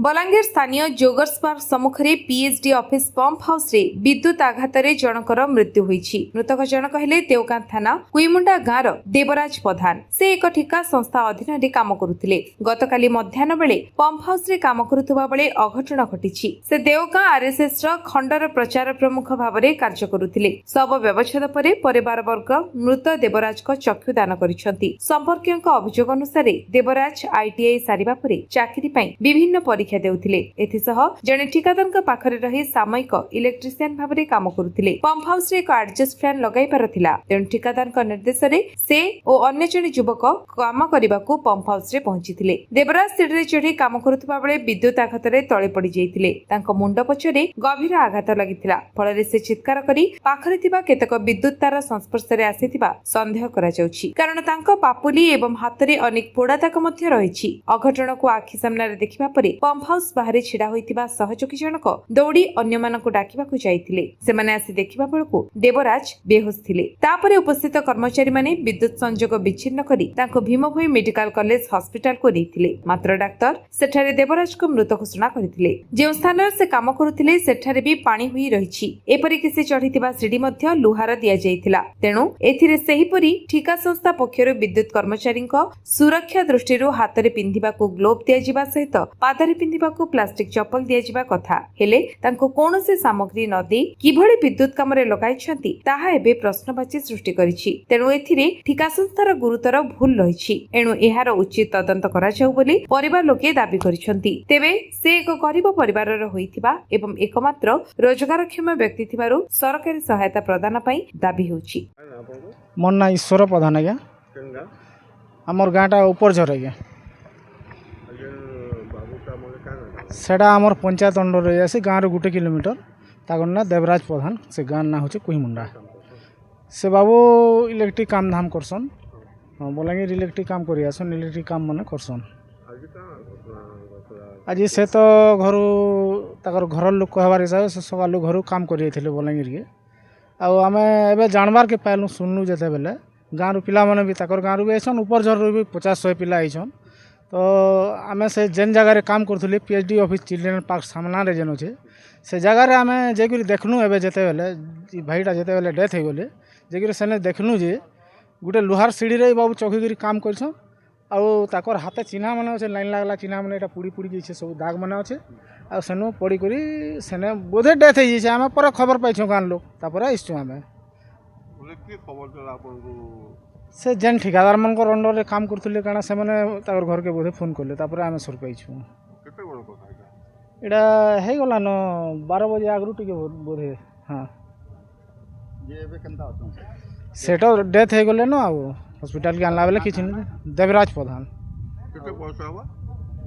बलांगीर स्थानीय joggers park सम्मुखें PHD office pump house रे विद्युत आघात जनकर मृत्यु होईछि। मृतक जनक हेले देवगां थाना कुईमुंडा गाँव देवराज प्रधान। से एक ठिका संस्था अधीन काम करुथिले। गतकाली मध्याह्न बेले पंप हाउस रे काम करुथुबा बेले अघटन घटिछि। से देवगां आरएसएस र खंडर प्रचार प्रमुख भावरे कार्य करुथिले। शव व्यवच्छेद परे परिवार वर्ग मृत देवराज को चक्षुदान करिसंती। संपर्कीयक अभियोग अनुसार देवराज आईटीआई सारिबा परे चाकरी पई विभिन्न परीक्षा देउथिले। एथिसह जने ठिकादारक पाखरे रही सामयिक इलेक्ट्रिशियन भावरे काम करुथिले। पंप हाउस रे एक एडजस्ट फैन लगाई पारथिला। तेणु ठिकादारक निर्देश रे से ओ अन्य जने युवक काम करिबाकू पंप हाउस रे पहुंचीथिले। देवराज सिडरे चढ़ी काम करुथबा बेले विद्युत आघात रे तळे पड़ी जाइथिले। तांको मुंड पछरे गभीर आघात लागिथिला। फଳରେ से चित्कार करी पाखरे थिबा केतक विद्युत तार संस्पर्श रे आसीथिबा संदेह करा जाउछि। कारण तांको पापुली एवं हातरे अनेक पोड़ा दाग मध्य रहिछि। अघटन को आखि सामने रे देखिबा परे पंप हाउस बाहर छिड़ा होइतिबा सहयोगी जनक दौड़ी अन्य मानकु डाकिबाकु जाइथिले। सेमाने आसी देखिबा बेलकु देवराज बेहोश थिले। तापरे उपस्थित कर्मचारी माने विद्युत संयोग विच्छिन्न करी तांको भीमभोई मेडिकल कॉलेज हॉस्पिटल को नेइथिले। मात्र डाक्टर सेठारे देवराज को मृत घोषणा करथिले। जे स्थान से काम करुथिले सेठारे भी पानी हुई रहिछि। एपरि कि से चढ़ीतिबा सीढ़ी मध्य लुहार दिया जाइथिला। तेणु एथिरे सेहिपरि ठिका संस्था पक्षरु विद्युत कर्मचारीक सुरक्षा दृष्टिरु हातरे पिंधिबाकू ग्लोव दिया जिबा सहित पादरे पिंधिबाकू प्लास्टिक चप्पल दिया जिबा कथा हेले तांको कोनोसी सामग्री न दे किभଳି विद्युत कामरे लगाइछंती ताहा एबे प्रश्नवाची सृष्टि करिछि। तेणु एथिरे ठिका संस्थार गुरुतर भूल रहिछि। एणु एहार उचित तदंत करा जाउ बोली परिवार लोके दाबी करिछंती। तेबे से एक गरीब परिवारर होइथिबा एवं एकमात्र रोजगारक्षम व्यक्ति थिबारु सरकारी सहायता प्रदान पई दाबी होछि। मोर ना ईश्वर प्रधान आज्ञा आमर गाँटा ऊपर झर आज्ञा सेटा आमर पंचायत अंडर रही आसी गाँव गोटे किलोमीटर ताकर ना देवराज प्रधान से गाँव ना होचे कुईमुंडा। से बाबू इलेक्ट्रिक काम धाम करसन बलांगीर इलेक्ट्रिक काम करी आसन इलेक्ट्रिक काम माने करसन। आज से तो घर ताकर घर लोक कहबार हिसाब से सकालू घर काम करी थे बलांगीर के आम एवं जानबार के पाइलु सुनलु जिते बेले गाँव पिला माने भी ताकर गाँव भी आइसन ऊपर झर भी 50-100 पिला आइसन। तो आम से जेन जगार काम करूँ पीएचडी ऑफिस चिल्ड्रेन पार्क सामना जेन अच्छे से जगार आम जाकर देखलु एवं जिते बेले भाईटा जिते बेले डेथ हो गले जाकर सेने देखलु जे गोटे लुहार सीढ़ी रे बाबू चौकीकर काम करछन आउर हाथ चिन्हा मैंने अच्छे लाइन लगला चिन्हा मैंने यहाँ पुड़ी पुड़ी जाइए सब दाग मैंने अच्छे आ सेनु पड़ी सेने बोधे डेथ हो जाए आम पर खबर पाइछुँ गाँव लोक तापर आसचु आम से जेन ठिकादार मान अंडर काम करते कारण से घर के बोधे फोन कले आम सर पाइछु। यहाँ हो गला न 12 बजे आगु टे बोधे हाँ सेटा डेथ हो गले न आउ हॉस्पिटल के आनला बेले कि देवराज प्रधान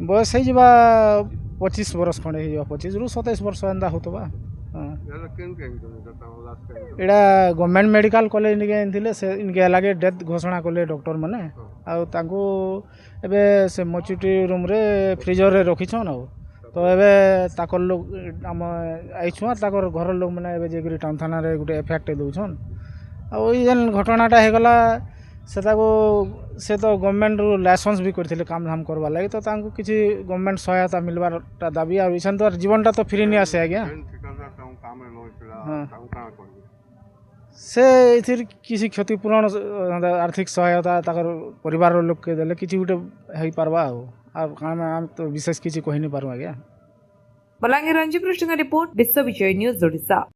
बयस हो 25 बरस खंडे हो 25-27 वर्ष एंता होता। एटा गवर्नमेंट मेडिकल कॉलेज निके से इनके लगे डेथ घोषणा कले डॉक्टर माने आउ एबे से मचुटी रूम रे फ्रीजर रे रखिछन तो एबे ताकर लोग आम आइछुआ ताकर घर लोग माने एबे जेकरी टाउन थाना रे गुटे एफेक्ट दउछन आ ई जेन घटनाटा हे गला से तो गवर्नमेंट लाइसेंस भी करथिले काम धाम करवा लगे तो तांको किछि गवर्नमेंट सहायता मिलबार दाबी आ इसन तो जीवनटा तो फ्री नहीं आसे आज्ञा से इथिर किसी क्षतिपूरण आर्थिक सहायता ताकर परिवार लोक के देले किछि गुटे हेई पारबा आ काम तो विशेष किछि कहि नहीं पारबा आज्ञा। बलांगीर रंजी कृष्ण रिपोर्ट विश्व विजय न्यूज ओडिशा।